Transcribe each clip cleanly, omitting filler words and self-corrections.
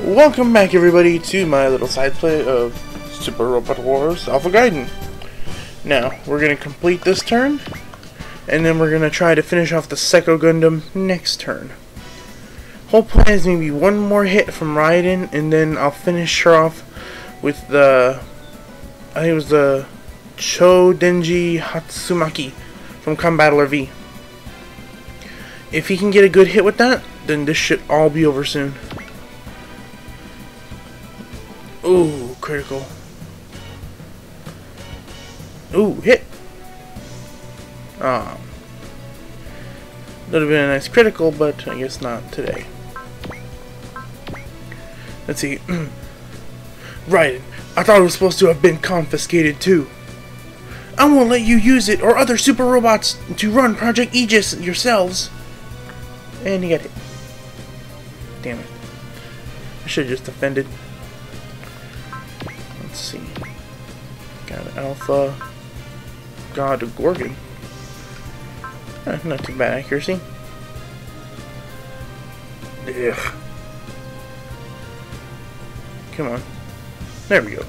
Welcome back everybody to my little side play of Super Robot Wars Alpha Gaiden. Now, we're going to complete this turn, and then we're going to try to finish off the Psycho Gundam next turn. Whole plan is maybe one more hit from Gaiden, and then I'll finish her off with the, I think it was the Denji Hatsumaki from Combattler V. If he can get a good hit with that, then this should all be over soon. Ooh, critical. Ooh, hit. Ah. Would have been a nice critical, but I guess not today. Let's see. Raiden, I thought it was supposed to have been confiscated too. I won't let you use it or other super robots to run Project Aegis yourselves. And he got hit. Damn it. I should have just defended. Let's see. Got Alpha. God of Gorgon. Not too bad accuracy. Ugh. Come on. There we go.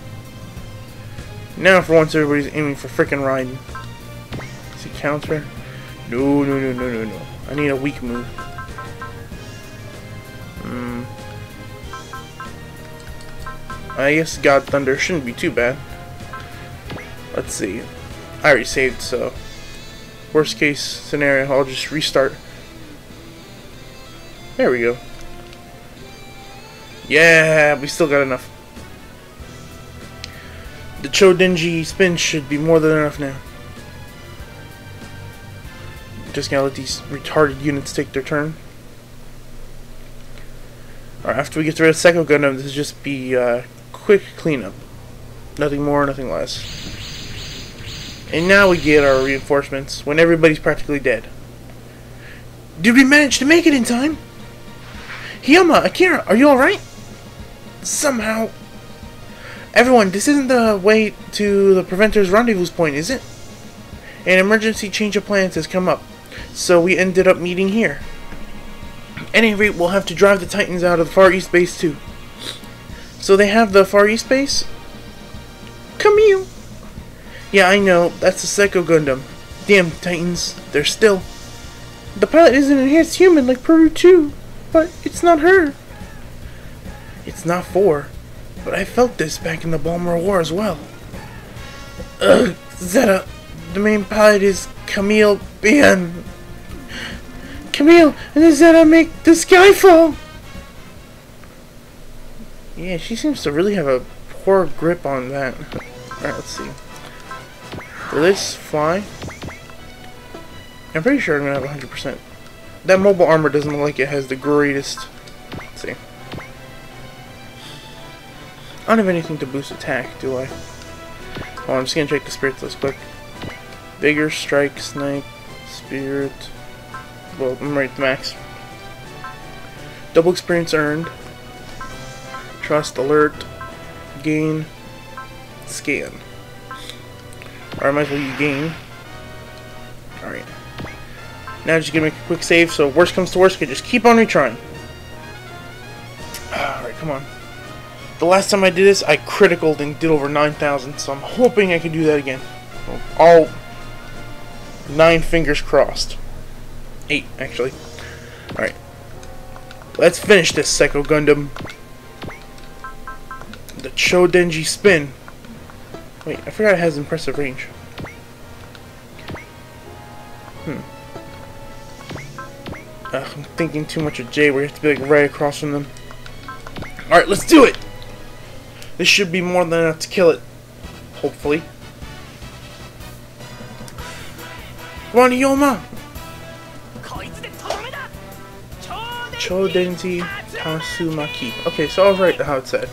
Now for once everybody's aiming for frickin' Raiden. See counter? No. I need a weak move. I guess God Thunder shouldn't be too bad. Let's see. I already saved, so worst case scenario, I'll just restart. There we go. Yeah, we still got enough. The Denji spin should be more than enough now. Just gonna let these retarded units take their turn. Alright, after we get rid of Psycho Gundam, this will just be quick cleanup. Nothing more, nothing less. And now we get our reinforcements when everybody's practically dead. Did we manage to make it in time? Hiyama, Akira, are you alright? Somehow. Everyone, this isn't the way to the Preventor's rendezvous point, is it? An emergency change of plans has come up, so we ended up meeting here. At any rate, we'll have to drive the Titans out of the Far East base too. So they have the Far East base? Come here. Yeah, I know. That's the Psycho Gundam. Damn Titans. They're still. The pilot is an enhanced human like Peru too, but it's not her. It's not 4. But I felt this back in the Balmer War as well. Ugh, Zeta. The main pilot is Camille Ban. Camille and the Zeta make the sky fall. Yeah, she seems to really have a poor grip on that. Alright, let's see. Will this fly? I'm pretty sure I'm gonna have 100%. That mobile armor doesn't look like it has the greatest. Let's see. I don't have anything to boost attack, do I? Oh, I'm just gonna check the spirits list quick. Vigor, strike, snipe, spirit. Well, I'm right at the max. Double experience earned. Trust, alert, gain, scan. Alright, might as well use gain. Alright. Now just gonna make a quick save, so worst comes to worst, I can just keep on retrying. Alright, come on. The last time I did this, I criticaled and did over 9,000, so I'm hoping I can do that again. All 9 fingers crossed. 8, actually. Alright. Let's finish this Psycho Gundam. The Denji spin. Wait, I forgot it has impressive range. I'm thinking too much of J, where you have to be like right across from them. Alright, let's do it! This should be more than enough to kill it. Hopefully. Waniyoma! Denji Hatsumaki. Okay, so I was right how it said.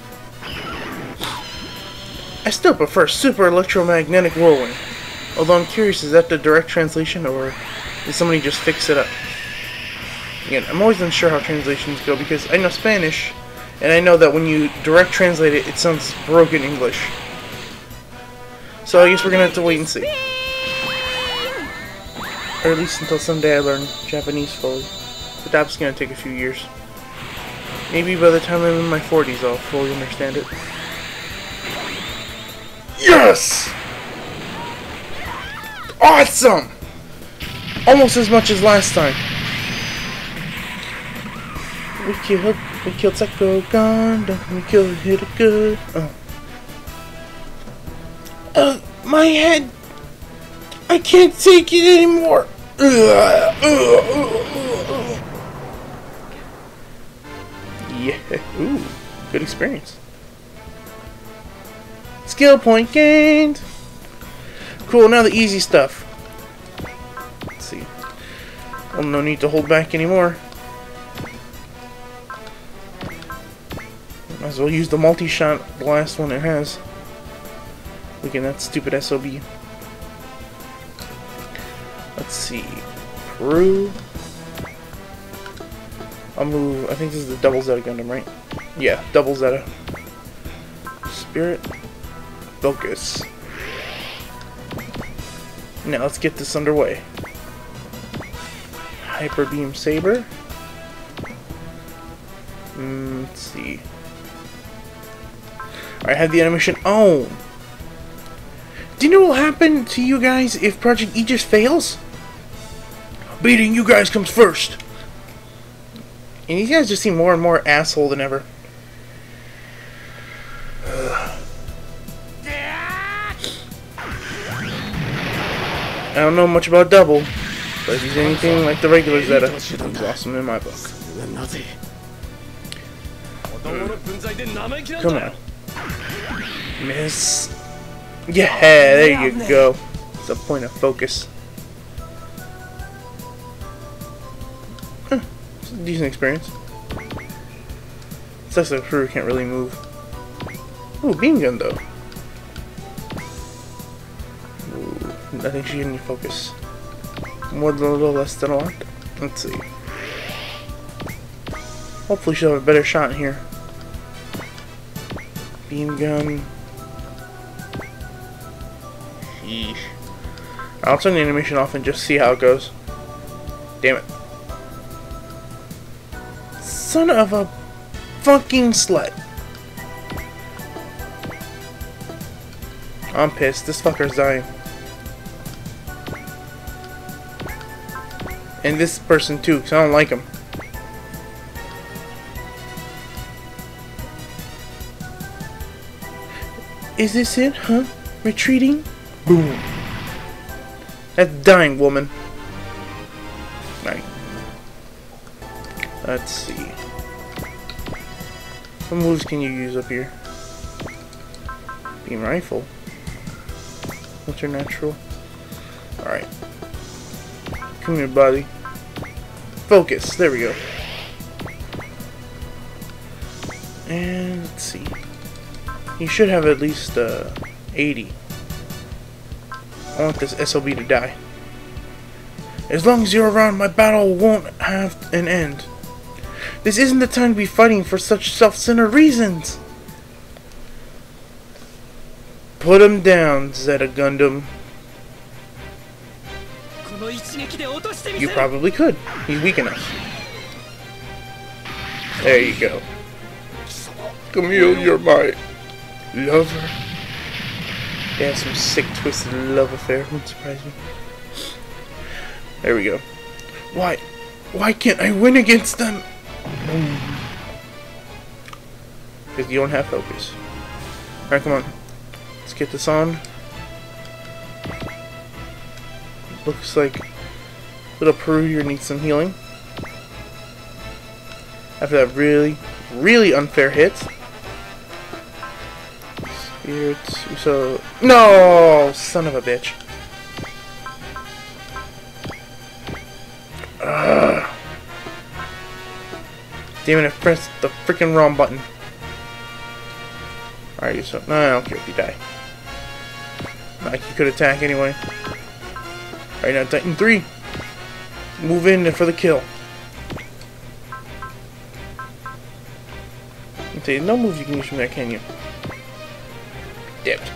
I still prefer Super Electromagnetic Whirlwind. Although I'm curious, is that the direct translation, or did somebody just fix it up? Again, I'm always unsure how translations go, because I know Spanish, and I know that when you direct translate it, it sounds broken English. So I guess we're gonna have to wait and see. Or at least until someday I learn Japanese fully. But that's gonna take a few years. Maybe by the time I'm in my 40s, I'll fully understand it. Yes! Awesome! Almost as much as last time. We killed Psycho Gundam. We killed Hit It Good. My head. I can't take it anymore. Yeah. Ooh. Good experience. Skill point gained. Cool. Now the easy stuff. Let's see. Well, no need to hold back anymore. Might as well use the multi-shot, the last one it has. Look at that stupid SOB. Let's see. Peru. I'll move. I think this is the double Zeta Gundam, right? Yeah, double Zeta. Spirit. Focus. Now let's get this underway. Hyper Beam Saber. Let's see. I had the animation on. Do you know what will happen to you guys if Project Aegis fails? Beating you guys comes first. And these guys just seem more and more asshole than ever. I don't know much about Double, but if he's anything like the regular Zeta, he's awesome in my book. Come on. Miss. Yeah, there you go. It's a point of focus. Huh. It's a decent experience. Sucks that crew can't really move. Ooh, beam gun though. Ooh, I think she didn't need focus. More than a little, less than a lot. Let's see. Hopefully she'll have a better shot in here. Beam gun. Yeesh. I'll turn the animation off and just see how it goes. Damn it. Son of a fucking slut. I'm pissed. This fucker's dying. And this person too, because I don't like him. Is this it, huh? Retreating? Boom. That's dying, woman. Right. Let's see. What moves can you use up here? Beam rifle. What's your natural? Alright. Come here, buddy. Focus. There we go. And let's see. You should have at least 80. I want this SOB to die. As long as you're around, my battle won't have an end. This isn't the time to be fighting for such self-centered reasons. Put him down, Zeta Gundam. You probably could. He's weak enough. There you go. Camille, you're my lover. They have some sick, twisted love affair. Wouldn't surprise me. There we go. Why can't I win against them? Because you don't have focus. Alright, come on. Let's get this on. Looks like little Peru here needs some healing. After that really, really unfair hit. So no, son of a bitch. Ugh. Damn it! I pressed the freaking wrong button. Alright, so no, I don't care if you die. Like you could attack anyway. Alright, now Titan 3. Move in for the kill. Okay, no moves you can use from there, can you? Dipped.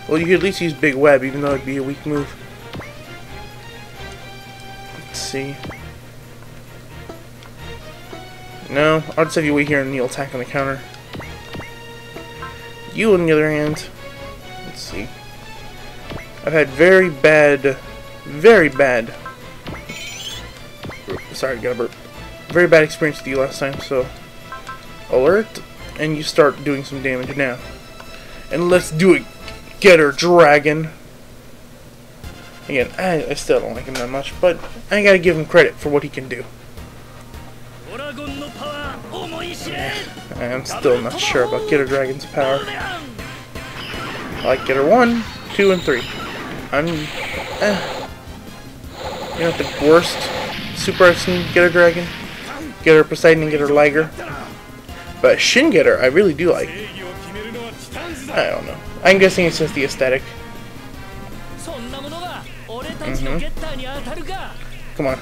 Well, you could at least use Big Web, even though it'd be a weak move. Let's see. No, I'll just have you wait here and you'll attack on the counter. You, on the other hand, let's see. I've had very bad, sorry, got a burp. Very bad experience with you last time, so alert, and you start doing some damage now. And let's do it, Getter Dragon. Again, I still don't like him that much, but I gotta give him credit for what he can do. I'm still not sure about Getter Dragon's power. I like Getter 1, 2, and 3. I'm, you know, the worst super I've seen Getter Dragon, Getter Poseidon, and Getter Liger. But Shin Getter, I really do like. I don't know. I'm guessing it's just the aesthetic. Come on.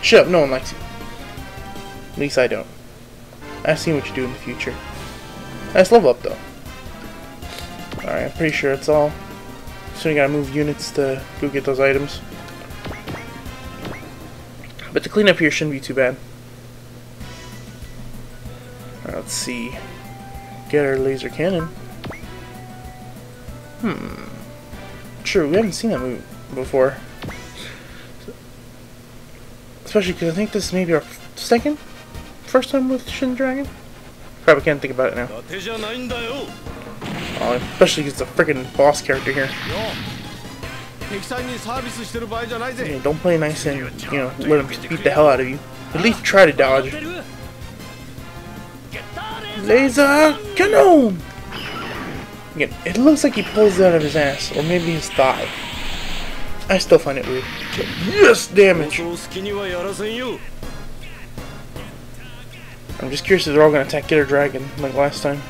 Shut up, no one likes you. At least I don't. I've seen what you do in the future. Nice level up though. Alright, I'm pretty sure it's all. So we gotta move units to go get those items. But the cleanup here shouldn't be too bad. Alright, let's see. Get our laser cannon. True, we haven't seen that movie before. Especially because I think this may be our first time with Shin Dragon. Probably can't think about it now. Oh, especially because it's a freaking boss character here. Yeah, don't play nice and, you know, let him beat the hell out of you. At least try to dodge. Laser cannon! Again, it looks like he pulls it out of his ass, or maybe his thigh. I still find it weird. Yes, damage! I'm just curious if they're all going to attack Getter Dragon like last time.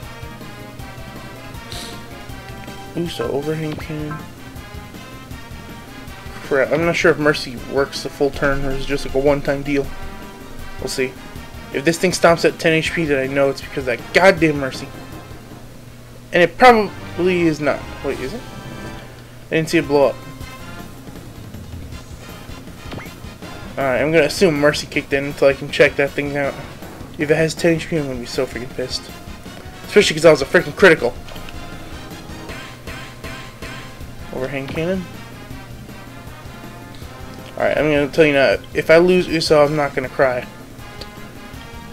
Ooh, so overhang cannon. Crap, I'm not sure if Mercy works the full turn or is just like a one-time deal. We'll see. If this thing stomps at 10 HP, then I know it's because of that goddamn Mercy. And it probably is not. Wait, is it? I didn't see it blow up. Alright, I'm gonna assume Mercy kicked in until I can check that thing out. If it has 10 HP, I'm gonna be so freaking pissed. Especially because that was a freaking critical. Overhang cannon. Alright, I'm gonna tell you now, if I lose Uso, I'm not gonna cry.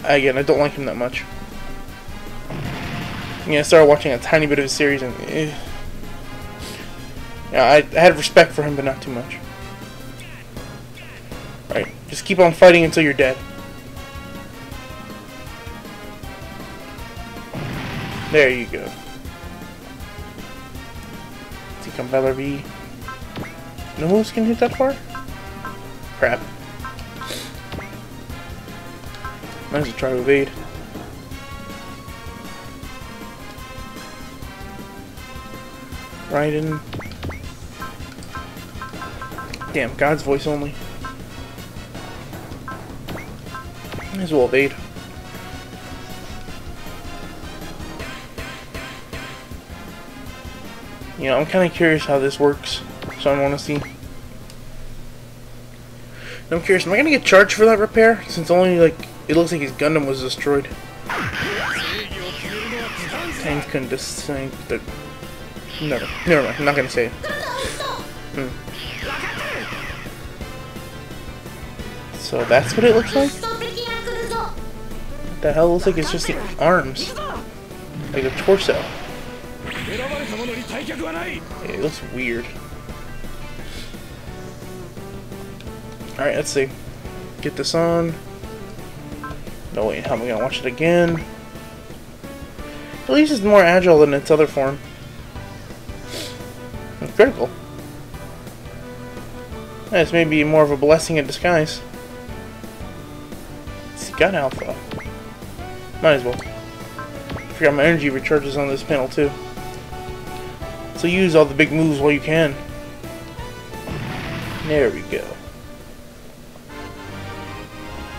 Again, I don't like him that much. I started watching a tiny bit of his series and yeah, I had respect for him, but not too much. Alright, just keep on fighting until you're dead. There you go. Let's see, Compeller V. No moves can hit that far? Crap. Might as well try to evade. Gaiden. Damn, God's voice only. Might as well evade. You know, I'm kind of curious how this works, so I want to see. I'm curious, am I gonna get charged for that repair? Since only like it looks like his Gundam was destroyed. Tanks couldn't decide that. Never mind. I'm not gonna say it. So that's what it looks like. What the hell? It looks like it's just the arms, like a torso. It looks weird. Alright, let's see. Get this on. No, wait, how am I gonna watch it again? At least it's more agile than its other form. And critical. That's maybe more of a blessing in disguise. It's got alpha. Might as well. I forgot my energy recharges on this panel too. So use all the big moves while you can. There we go.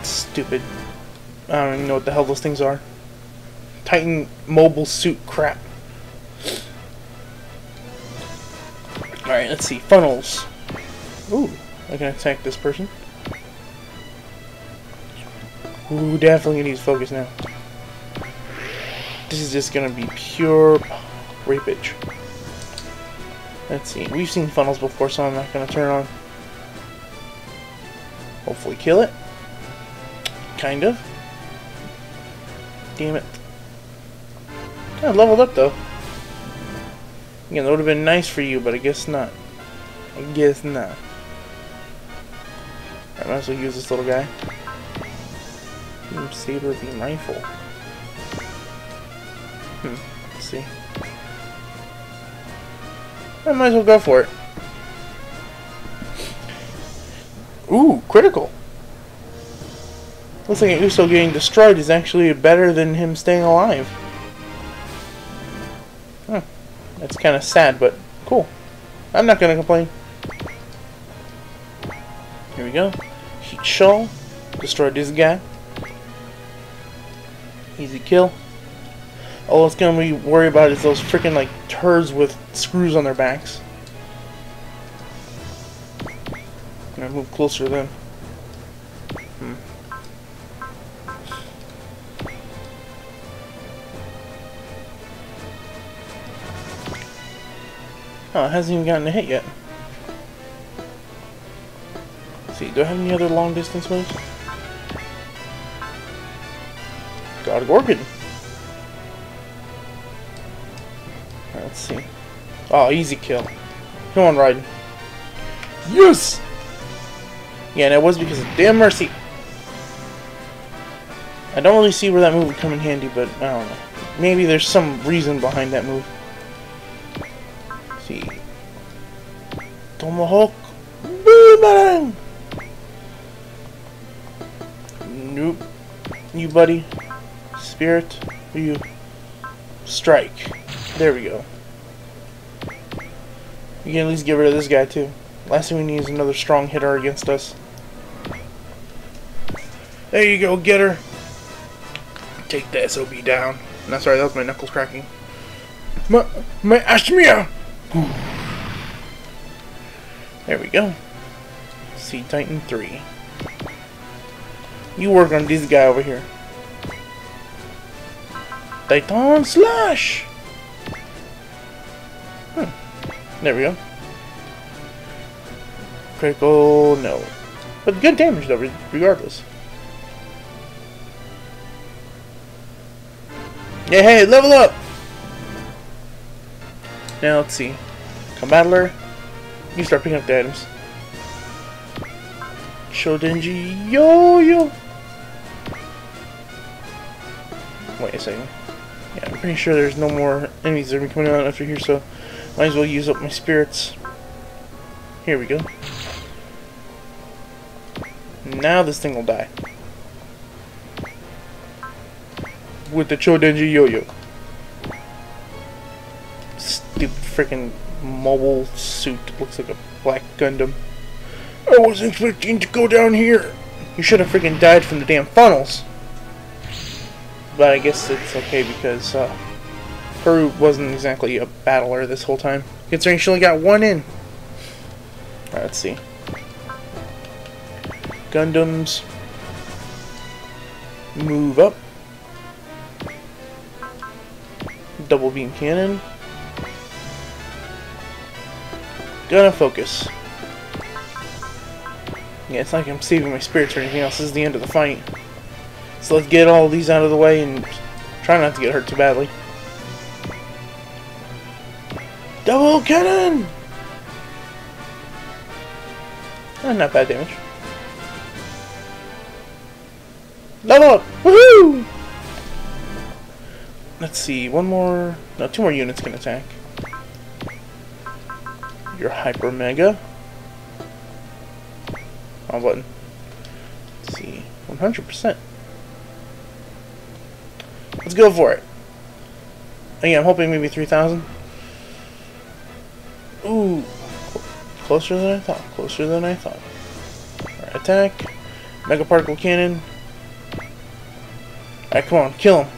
Stupid. I don't even know what the hell those things are. Titan mobile suit crap. Alright, let's see. Funnels. Ooh, I can attack this person. Ooh, definitely needs focus now. This is just gonna be pure rapage. Let's see. We've seen funnels before, so I'm not gonna turn on. Hopefully kill it. Kind of. Damn it. I leveled up though. Again, that would have been nice for you, but I guess not. I guess not. I might as well use this little guy. Beam saber, beam rifle. Let's see. I might as well go for it. Ooh, critical. Looks like an Uso getting destroyed is actually better than him staying alive. Huh. That's kind of sad, but cool. I'm not gonna complain. Here we go. Heat shell. Destroyed this guy. Easy kill. All it's gonna be worried about is those freaking like turds with screws on their backs. I'm gonna move closer to them. Oh, it hasn't even gotten a hit yet. Let's see, do I have any other long distance moves? Got a Gorgon. Alright, let's see. Oh, easy kill. Come on, Raiden. Yes! Yeah, and it was because of damn mercy. I don't really see where that move would come in handy, but I don't know. Maybe there's some reason behind that move. Let's see. Tomahawk. Boomerang! Nope. You, buddy. Spirit. You. Strike. There we go. You can at least get rid of this guy too. Last thing we need is another strong hitter against us. There you go, get her. Take the SOB down. No, sorry, that was my knuckles cracking. My Ashmia! There we go. Sea Titan 3. You work on this guy over here. Titan Slash! There we go. Critical, no. But good damage though, regardless. Yeah, hey, level up! Now let's see. Combattler, you start picking up the items. Shodenji Yo-Yo! Wait a second. Yeah, I'm pretty sure there's no more enemies that are coming out after here, so might as well use up my spirits. Here we go. Now this thing will die. With the Chodenji Yo-Yo. Stupid freaking mobile suit. Looks like a black Gundam. I wasn't expecting to go down here. You should have freaking died from the damn funnels. But I guess it's okay because Peru wasn't exactly a battler this whole time. Considering she only got one in. Alright, let's see. Gundams. Move up. Double beam cannon. Gonna focus. Yeah, it's not like I'm saving my spirits or anything else. This is the end of the fight. So let's get all these out of the way and try not to get hurt too badly. Double cannon! Not bad damage. Level up! Woohoo! Let's see, one more... No, two more units can attack. Your Hyper Mega. Wrong button. Let's see, 100%. Let's go for it. Again, I'm hoping maybe 3,000. Ooh. Closer than I thought. Closer than I thought. Alright, attack. Mega Particle Cannon. Alright, come on. Kill him.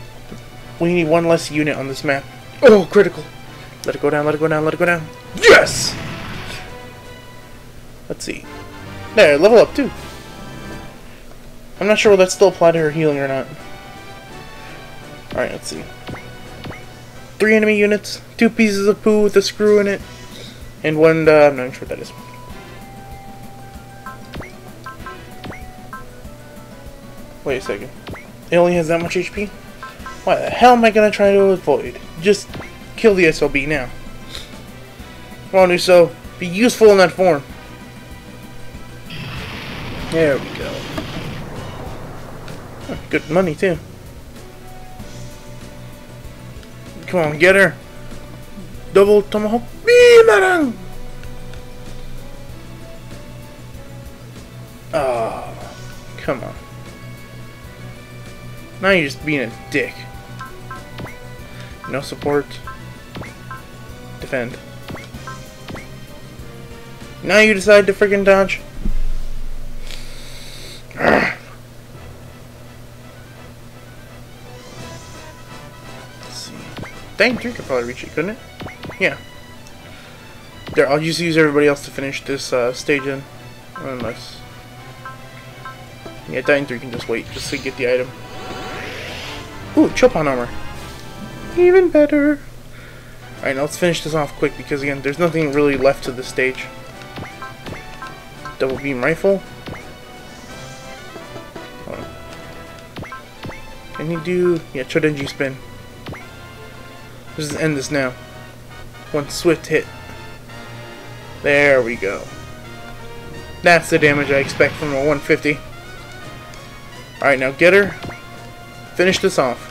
We need one less unit on this map. Oh, critical. Let it go down, let it go down, let it go down. Yes! Let's see. There, level up too. I'm not sure whether that's still applied to her healing or not. Alright, let's see. 3 enemy units, 2 pieces of poo with a screw in it, and 1, I'm not sure what that is. Wait a second. It only has that much HP? Why the hell am I gonna try to avoid? Just kill the SLB now. Come on, Uso. Be useful in that form. There we go. Oh, good money, too. Come on, get her. Double tomahawk. Beamerang! Oh, come on. Now you're just being a dick. No support. Defend. Now you decide to freaking dodge. Let's see. Dang, you could probably reach it, couldn't it? Yeah. There, I'll just use everybody else to finish this stage in. Unless... Yeah, Titan 3 can just wait, just to get the item. Ooh, Chopin armor. Even better. Alright, now let's finish this off quick because, again, there's nothing really left to this stage. Double beam rifle. Hold on. Can you do... Yeah, Chodenji spin. Let's just end this now. One swift hit. There we go. That's the damage I expect from a 150. Alright, now get her. Finish this off.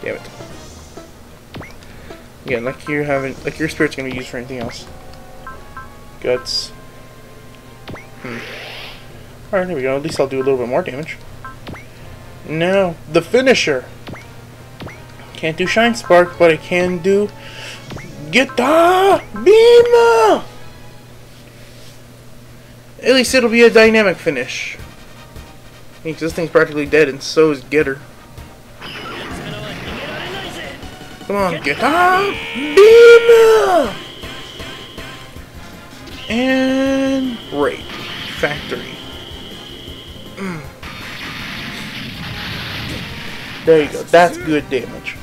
Damn it. Again, like you haven't, like your spirit's gonna be used for anything else. Guts. Alright, here we go. At least I'll do a little bit more damage. Now, the finisher. Can't do Shine Spark, but I can do Guitar Beam! At least it'll be a dynamic finish. Because this thing's practically dead, and so is Getter. Come on, Guitar Beam! And Rape Factory. There you go. That's good damage.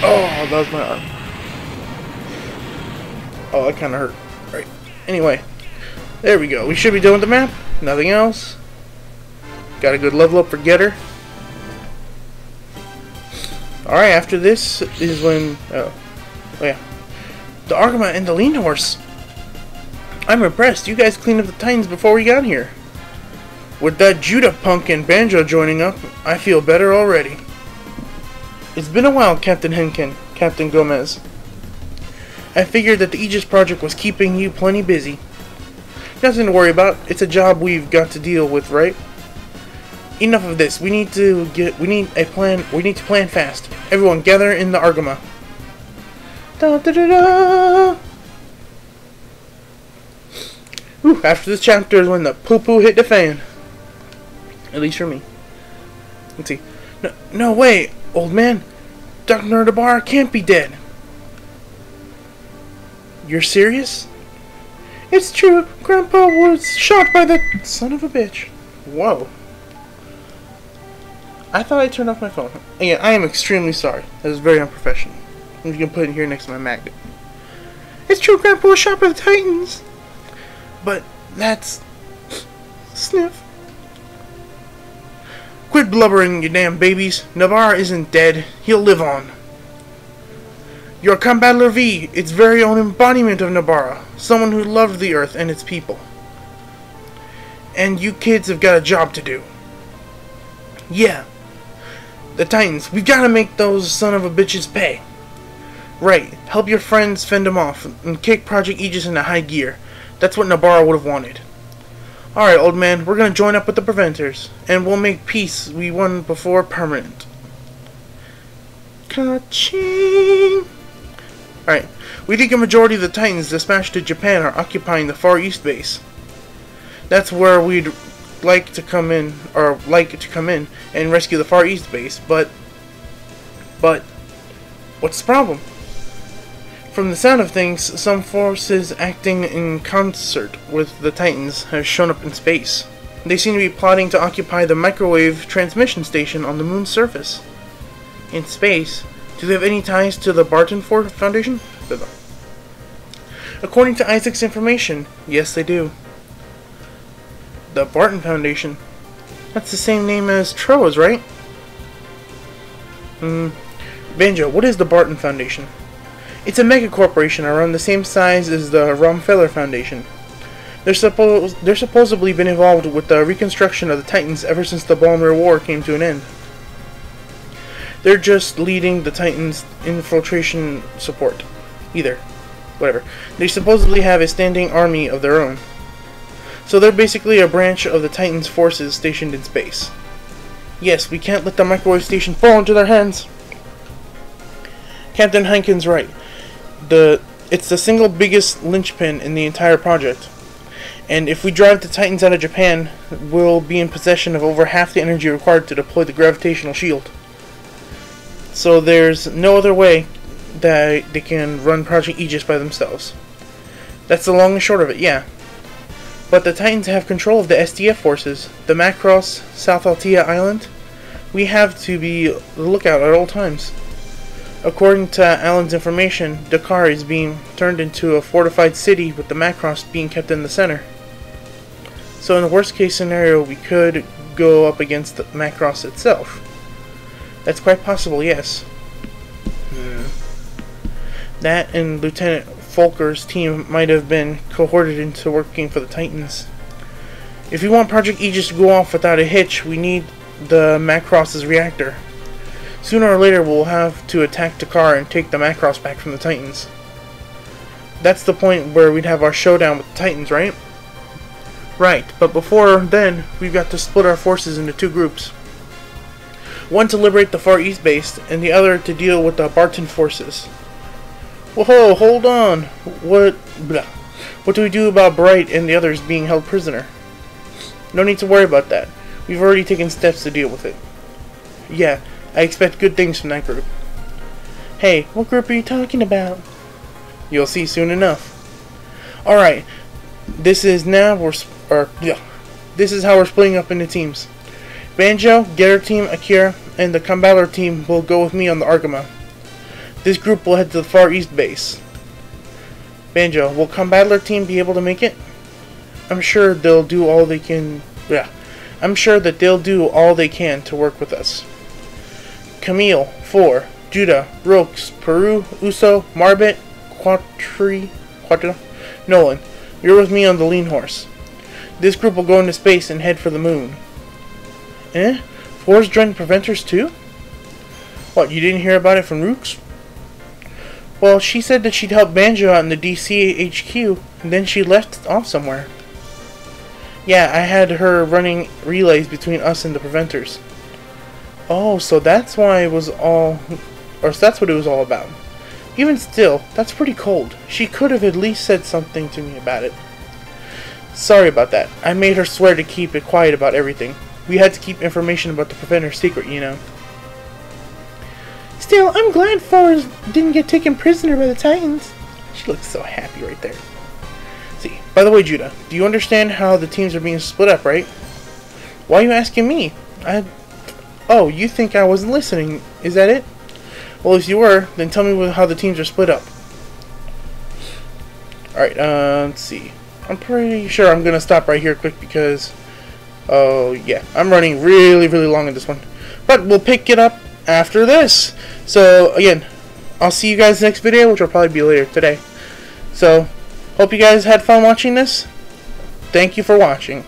Oh, that was my arm. Oh, that kind of hurt. Right. Anyway, there we go. We should be done with the map. Nothing else. Got a good level up for Getter. Alright, after this is when... Oh yeah. The Argama and the Lean Horse. I'm impressed. You guys cleaned up the Titans before we got here. With that Judah punk and Banjo joining up, I feel better already. It's been a while, Captain Henkin, Captain Gomez. I figured that the Aegis project was keeping you plenty busy. Nothing to worry about. It's a job we've got to deal with, right? Enough of this. We need to plan fast. Everyone gather in the Argama. Da da da da. Whew, after this chapter is when the poo-poo hit the fan. At least for me. Let's see. No way, old man. Dr. Nerdabara can't be dead. You're serious? It's true. Grandpa was shot by the son of a bitch. Whoa. I thought I turned off my phone. Again, I am extremely sorry. That was very unprofessional. I'm just gonna put it here next to my magnet. It's true. Grandpa was shot by the Titans. But that's... Sniff. Quit blubbering, you damn babies. Nabara isn't dead. He'll live on. Your Combattler V, its very own embodiment of Nabara. Someone who loved the Earth and its people. And you kids have got a job to do. Yeah. The Titans, we gotta make those son of a bitches pay. Right. Help your friends fend them off and kick Project Aegis into high gear. That's what Nabara would have wanted. Alright, old man, we're gonna join up with the Preventers, and we'll make peace we won before permanent. Ka-ching! Alright, we think a majority of the Titans dispatched to Japan are occupying the Far East base. That's where we'd like to come in and rescue the Far East base, but what's the problem? From the sound of things, some forces acting in concert with the Titans have shown up in space. They seem to be plotting to occupy the microwave transmission station on the moon's surface. In space? Do they have any ties to the Barton Foundation? According to Isaac's information, yes they do. The Barton Foundation? That's the same name as Troa's, right? Banjo, what is the Barton Foundation? It's a mega corporation around the same size as the Rockefeller Foundation. They're supposedly been involved with the reconstruction of the Titans ever since the Balmer War came to an end. They're just leading the Titans' infiltration support. Whatever. They supposedly have a standing army of their own. So they're basically a branch of the Titans' forces stationed in space. Yes, we can't let the microwave station fall into their hands. Captain Heiken's right. It's the single biggest linchpin in the entire project. And if we drive the Titans out of Japan, we'll be in possession of over half the energy required to deploy the gravitational shield. So there's no other way that they can run Project Aegis by themselves. That's the long and short of it, yeah. But the Titans have control of the SDF forces, the Macross, South Altea Island. We have to be on the lookout at all times. According to Alan's information, Dakar is being turned into a fortified city with the Macross being kept in the center. So in the worst case scenario, we could go up against the Macross itself. That's quite possible, yes. That and Lieutenant Folker's team might have been cohorted into working for the Titans. If we want Project Aegis to go off without a hitch, we need the Macross's reactor. Sooner or later, we'll have to attack Dakar and take the Macross back from the Titans. That's the point where we'd have our showdown with the Titans, right? Right, but before then, we've got to split our forces into two groups. One to liberate the Far East base, and the other to deal with the Barton forces. Whoa, hold on! What do we do about Bright and the others being held prisoner? No need to worry about that. We've already taken steps to deal with it. Yeah, I expect good things from that group. Hey, what group are you talking about? You'll see soon enough. Alright, this is how we're splitting up into teams. Banjo, Getter Team, Akira, and the Combattler team will go with me on the Argama. This group will head to the Far East base. Banjo, will Combattler team be able to make it? I'm sure they'll do all they can. I'm sure that they'll do all they can to work with us. Camille, 4, Judah, Rokes, Peru, Uso, Marbet, Quattro, Nolan, you're with me on the Lean Horse. This group will go into space and head for the moon. 4's joined the Preventers too? What, you didn't hear about it from Rooks? Well, she said that she'd help Banjo out in the DC HQ, and then she left off somewhere. Yeah, I had her running relays between us and the Preventers. Oh, so that's why it was all... Or so that's what it was all about. Even still, that's pretty cold. She could have at least said something to me about it. Sorry about that. I made her swear to keep it quiet about everything. We had to keep information about the Preventer secret, you know. Still, I'm glad Forrest didn't get taken prisoner by the Titans. She looks so happy right there. See, by the way, Judah, do you understand how the teams are being split up, right? Why are you asking me? Oh, you think I wasn't listening, is that it? Well, if you were, then tell me how the teams are split up. Alright, let's see. I'm pretty sure I'm going to stop right here quick because... Oh, yeah. I'm running really, really long in this one. But we'll pick it up after this. So, again, I'll see you guys next video, which will probably be later today. So, hope you guys had fun watching this. Thank you for watching.